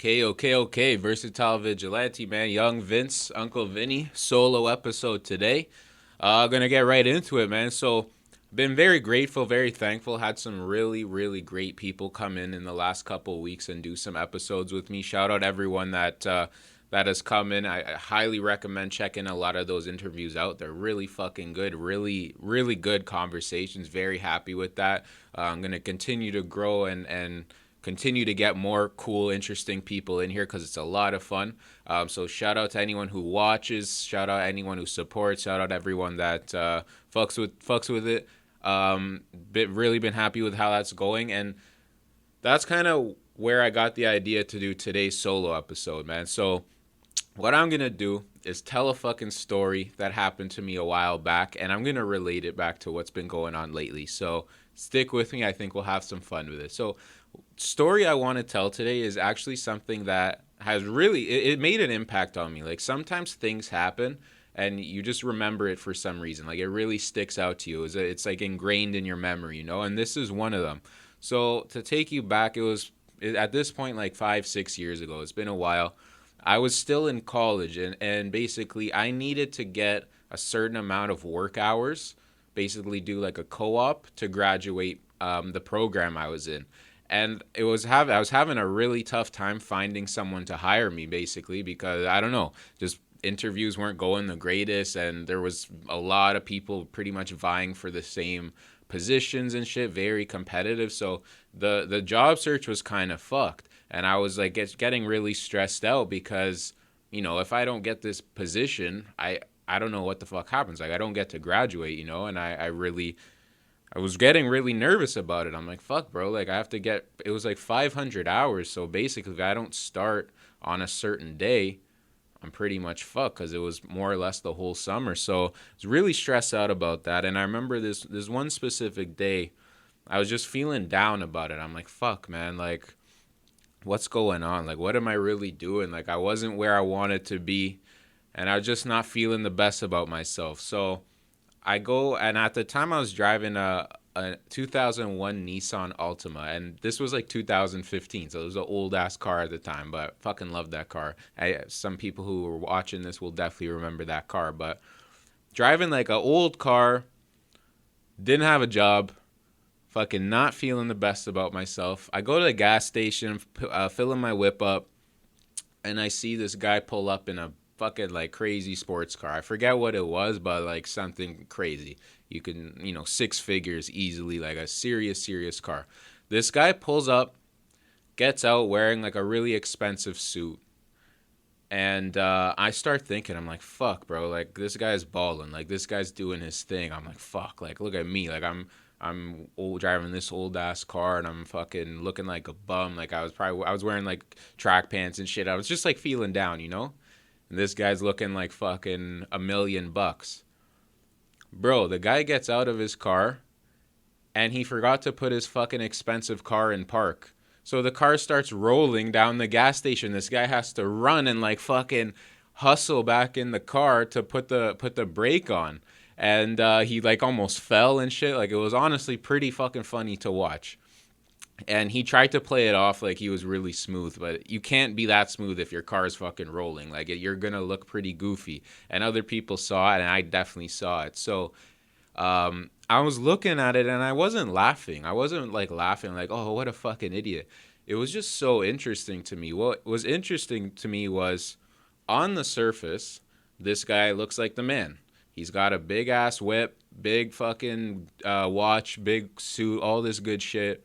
Okay. Versatile Vigilante, man. Young Vince, Uncle Vinny, solo episode today. Gonna get right into it, man. So, been very grateful, very thankful. Had some really great people come in the last couple of weeks and do some episodes with me. Shout out everyone that has come in. I highly recommend checking a lot of those interviews out. They're really fucking good. Really good conversations. Very happy with that. I'm gonna continue to grow and continue to get more cool, interesting people in here because it's a lot of fun. So shout out to anyone who watches, shout out anyone who supports, shout out everyone that fucks with it. Really been happy with how that's going, and that's kind of where I got the idea to do today's solo episode, man. So what I'm gonna do is tell a fucking story that happened to me a while back, and I'm gonna relate it back to what's been going on lately. So stick with me. I think we'll have some fun with it. So story I want to tell today is actually something that has really it made an impact on me. Like sometimes things happen and you just remember it for some reason. Like it really sticks out to you. It's like ingrained in your memory, you know? And this is one of them. So to take you back, at this point like 5-6 years ago. It's been a while. I was still in college and basically I needed to get a certain amount of work hours, basically do like a co-op to graduate the program I was in. And I was having a really tough time finding someone to hire me basically because I don't know, just interviews weren't going the greatest and there was a lot of people pretty much vying for the same positions and shit, very competitive. So the job search was kind of fucked and I was like getting really stressed out because if I don't get this position, I don't know what the fuck happens. Like I don't get to graduate, and I was getting really nervous about it. I'm like, fuck, bro. Like, it was like 500 hours. So basically, if I don't start on a certain day, I'm pretty much fucked because it was more or less the whole summer. So I was really stressed out about that. And I remember this one specific day, I was just feeling down about it. I'm like, fuck, man. Like, what's going on? Like, what am I really doing? Like, I wasn't where I wanted to be. And I was just not feeling the best about myself. So I go, and at the time I was driving a 2001 Nissan Altima, and this was like 2015, so it was an old ass car at the time, but fucking loved that car. Some people who were watching this will definitely remember that car, but driving like an old car, didn't have a job, fucking not feeling the best about myself. I go to the gas station, filling my whip up, and I see this guy pull up in a fucking like crazy sports car. I forget what it was, but like something crazy. You can, six figures easily, like a serious car. This guy pulls up, gets out wearing like a really expensive suit. And I start thinking, I'm like, fuck, bro. Like this guy's balling. Like this guy's doing his thing. I'm like, fuck. Like look at me. Like I'm old driving this old ass car and I'm fucking looking like a bum. Like I was wearing like track pants and shit. I was just like feeling down. And this guy's looking like fucking $1,000,000. Bro, the guy gets out of his car and he forgot to put his fucking expensive car in park. So the car starts rolling down the gas station. This guy has to run and like fucking hustle back in the car to put the brake on. And he like almost fell and shit. Like it was honestly pretty fucking funny to watch. And he tried to play it off like he was really smooth, but you can't be that smooth if your car is fucking rolling. Like you're gonna look pretty goofy. And other people saw it, and I definitely saw it. So I was looking at it, and I wasn't laughing. I wasn't like laughing, like, oh, what a fucking idiot. It was just so interesting to me. What was interesting to me was, on the surface, this guy looks like the man. He's got a big ass whip, big fucking watch, big suit, all this good shit.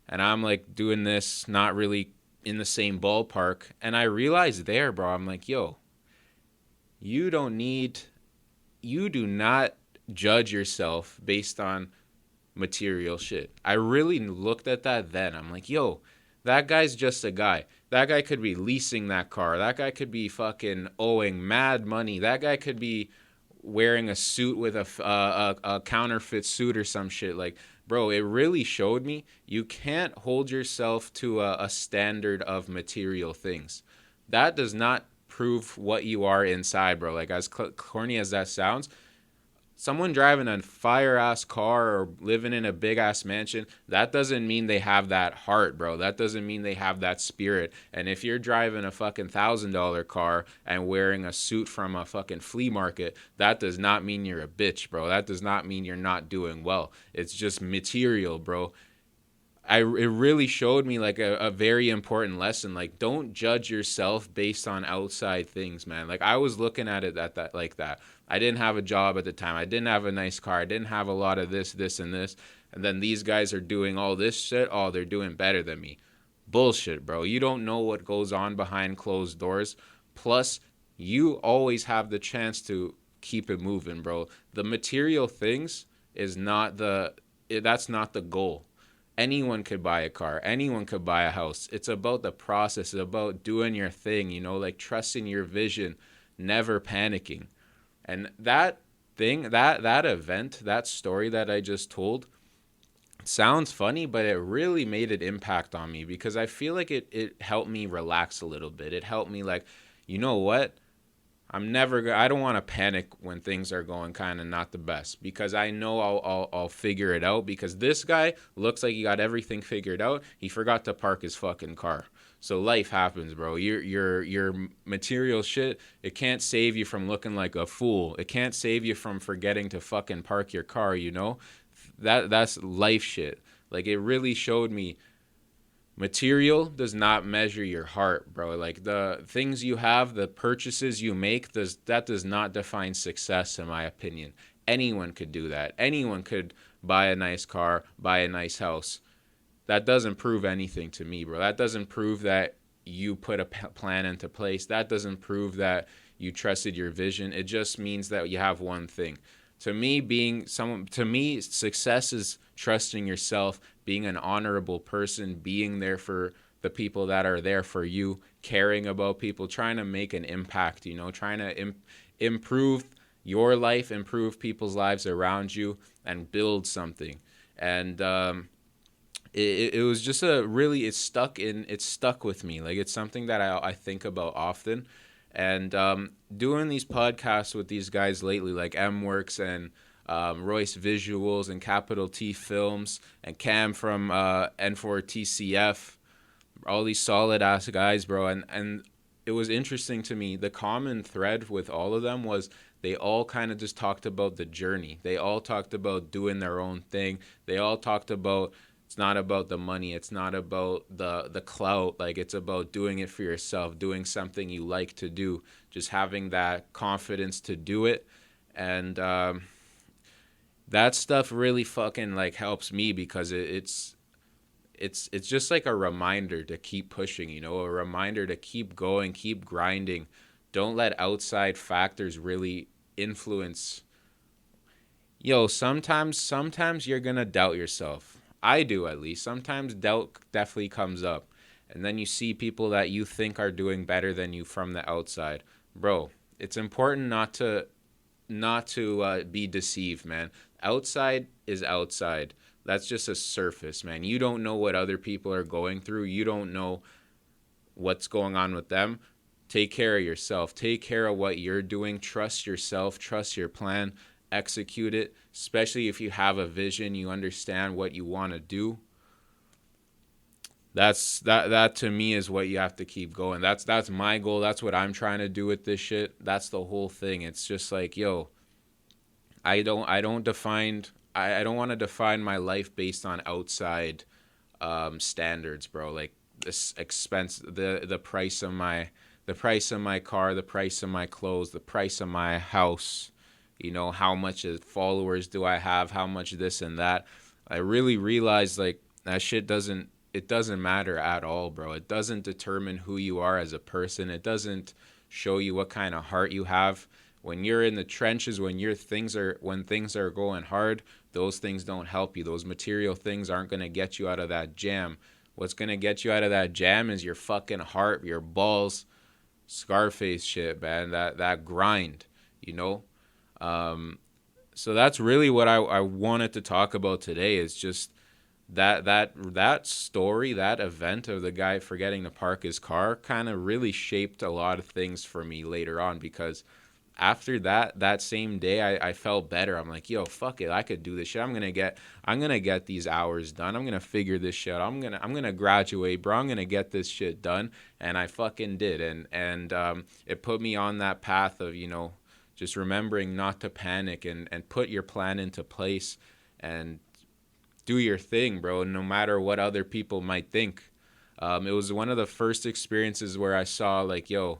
And I'm like doing this, not really in the same ballpark. And I realized there, bro, I'm like, yo, you do not judge yourself based on material shit. I really looked at that then. I'm like, yo, that guy's just a guy. That guy could be leasing that car. That guy could be fucking owing mad money. That guy could be wearing a suit with a counterfeit suit or some shit. Like, bro, it really showed me you can't hold yourself to a standard of material things. That does not prove what you are inside, bro. Like, as corny as that sounds, someone driving a fire ass car or living in a big ass mansion, that doesn't mean they have that heart, bro. That doesn't mean they have that spirit. And if you're driving a fucking $1,000 car and wearing a suit from a fucking flea market, that does not mean you're a bitch, bro. That does not mean you're not doing well. It's just material, bro. It really showed me like a very important lesson. Like, don't judge yourself based on outside things, man. Like, I was looking at it at that like that. I didn't have a job at the time. I didn't have a nice car. I didn't have a lot of this, and this. And then these guys are doing all this shit. Oh, they're doing better than me. Bullshit, bro. You don't know what goes on behind closed doors. Plus, you always have the chance to keep it moving, bro. The material things is not that's not the goal. Anyone could buy a car. Anyone could buy a house. It's about the process. It's about doing your thing, like trusting your vision, never panicking. And that thing, that event, that story that I just told, sounds funny, but it really made an impact on me because I feel like it helped me relax a little bit. It helped me like, you know what? I don't want to panic when things are going kind of not the best because I know I'll figure it out because this guy looks like he got everything figured out. He forgot to park his fucking car. So life happens, bro. Your material shit, it can't save you from looking like a fool. It can't save you from forgetting to fucking park your car. That's life shit. Like it really showed me material does not measure your heart, bro. Like the things you have, the purchases you make, does not define success, in my opinion. Anyone could do that. Anyone could buy a nice car, buy a nice house. That doesn't prove anything to me, bro. That doesn't prove that you put a plan into place. That doesn't prove that you trusted your vision. It just means that you have one thing. To me, success is trusting yourself, being an honorable person, being there for the people that are there for you, caring about people, trying to make an impact, trying to improve your life, improve people's lives around you, and build something. And it was just it stuck with me. Like it's something that I think about often. And doing these podcasts with these guys lately, like M Works and Royce Visuals and Capital T Films and Cam from N4TCF, all these solid ass guys, bro. And it was interesting to me. The common thread with all of them was they all kind of just talked about the journey. They all talked about doing their own thing. They all talked about it's not about the money. It's not about the clout. Like it's about doing it for yourself, doing something you like to do, just having that confidence to do it. And that stuff really fucking like helps me because it's just like a reminder to keep pushing, a reminder to keep going, keep grinding. Don't let outside factors really influence. Sometimes you're gonna doubt yourself. I do at least. Sometimes doubt definitely comes up. And then you see people that you think are doing better than you from the outside. Bro, it's important not to be deceived, man. Outside is outside. That's just a surface, man. You don't know what other people are going through. You don't know what's going on with them. Take care of yourself. Take care of what you're doing. Trust yourself. Trust your plan. Execute it, especially if you have a vision, you understand what you want to do. That to me is what you have to keep going. That's my goal. That's what I'm trying to do with this shit. That's the whole thing. It's just like, I don't want to define my life based on outside standards, bro. Like this expense, the price of my car, the price of my clothes, the price of my house. How much followers do I have? How much this and that? I really realized like that shit doesn't matter at all, bro. It doesn't determine who you are as a person. It doesn't show you what kind of heart you have. When you're in the trenches, when things are going hard, those things don't help you. Those material things aren't going to get you out of that jam. What's going to get you out of that jam is your fucking heart, your balls, Scarface shit, man. That grind, you know? So that's really what I wanted to talk about today is just that story, that event of the guy forgetting to park his car kind of really shaped a lot of things for me later on because after that same day, I felt better. I'm like, yo, fuck it, I could do this shit. I'm gonna get these hours done. I'm gonna figure this shit out. I'm gonna graduate, bro. I'm gonna get this shit done. And I fucking did. And it put me on that path of, just remembering not to panic and put your plan into place and do your thing, bro, no matter what other people might think. It was one of the first experiences where I saw, like, yo,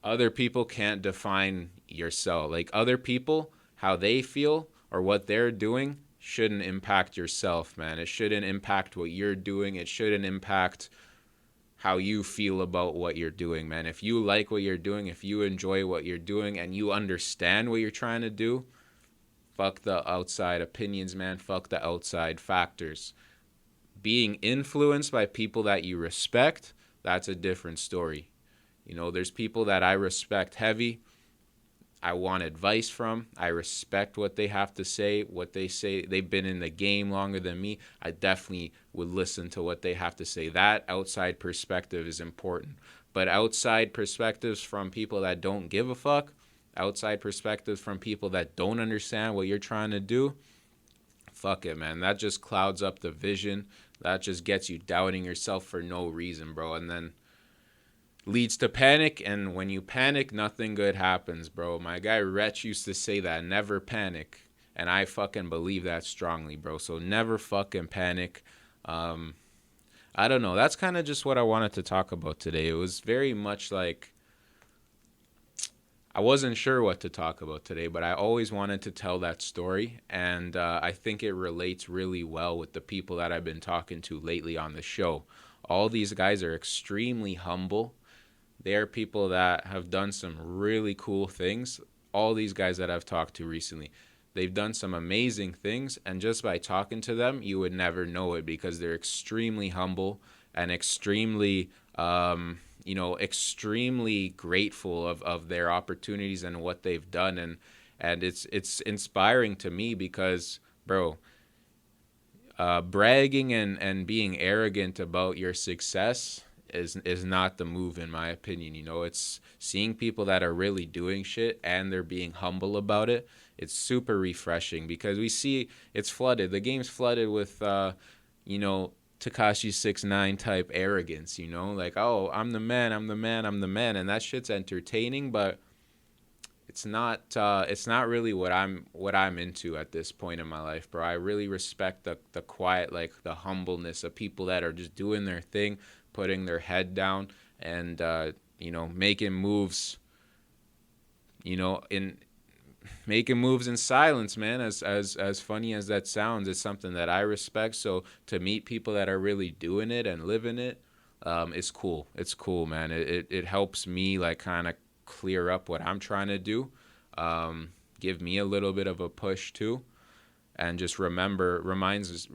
other people can't define yourself. Like, other people, how they feel or what they're doing shouldn't impact yourself, man. It shouldn't impact what you're doing. It shouldn't impact how you feel about what you're doing, man. If you like what you're doing, if you enjoy what you're doing, and you understand what you're trying to do, fuck the outside opinions, man. Fuck the outside factors. Being influenced by people that you respect, that's a different story. There's people that I respect heavy. I want advice from. I respect what they have to say, what they say. They've been in the game longer than me. I definitely would listen to what they have to say. That outside perspective is important. But outside perspectives from people that don't give a fuck, outside perspectives from people that don't understand what you're trying to do, fuck it, man. That just clouds up the vision. That just gets you doubting yourself for no reason, bro. And then leads to panic, and when you panic, nothing good happens, bro. My guy Rich used to say that, never panic, and I fucking believe that strongly, bro. So never fucking panic. I don't know. That's kind of just what I wanted to talk about today. It was very much like I wasn't sure what to talk about today, but I always wanted to tell that story, and I think it relates really well with the people that I've been talking to lately on the show. All these guys are extremely humble. They are people that have done some really cool things. All these guys that I've talked to recently, they've done some amazing things. And just by talking to them, you would never know it because they're extremely humble and extremely, extremely grateful of their opportunities and what they've done. And it's inspiring to me because, bro, bragging and being arrogant about your success is not the move, in my opinion. It's seeing people that are really doing shit and they're being humble about it. It's super refreshing because we see it's flooded. The game's flooded with Tekashi 6ix9ine type arrogance. Like, oh, I'm the man, and that shit's entertaining, but it's not really what I'm into at this point in my life, bro. I really respect the quiet, like the humbleness of people that are just doing their thing, putting their head down, and making moves. In making moves in silence, man. As funny as that sounds, it's something that I respect. So to meet people that are really doing it and living it, it's cool. It's cool, man. It helps me like kind of clear up what I'm trying to do, give me a little bit of a push too, and just reminds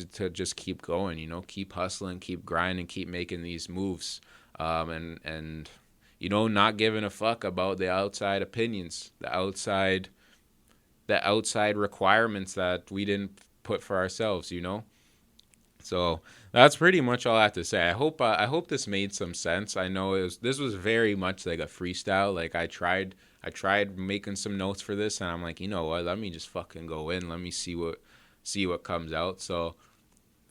to just keep going, keep hustling, keep grinding, keep making these moves, and not giving a fuck about the outside opinions, the outside requirements that we didn't put for ourselves. So that's pretty much all I have to say. I hope this made some sense. I know this was very much like a freestyle. Like I tried making some notes for this, and I'm like, you know what? Let me just fucking go in. Let me see what comes out. So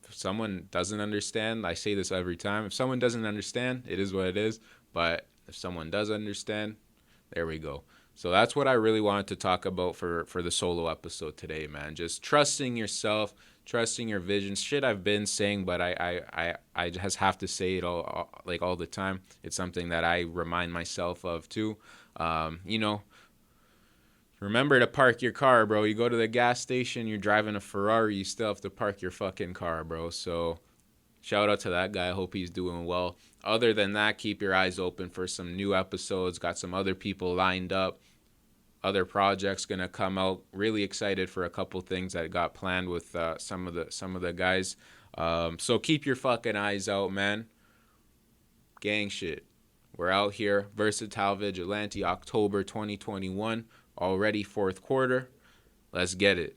if someone doesn't understand, I say this every time. If someone doesn't understand, it is what it is. But if someone does understand, there we go. So that's what I really wanted to talk about for the solo episode today, man. Just trusting yourself, trusting your vision. Shit I've been saying, but I just have to say it all the time. It's something that I remind myself of too. Remember to park your car, bro. You go to the gas station, you're driving a Ferrari, you still have to park your fucking car, bro. So shout out to that guy. I hope he's doing well. Other than that, keep your eyes open for some new episodes. Got some other people lined up. Other projects gonna come out. Really excited for a couple things that got planned with some of the guys. So keep your fucking eyes out, man. Gang shit. We're out here. Versatile Vigilante, October 2021. Already fourth quarter. Let's get it.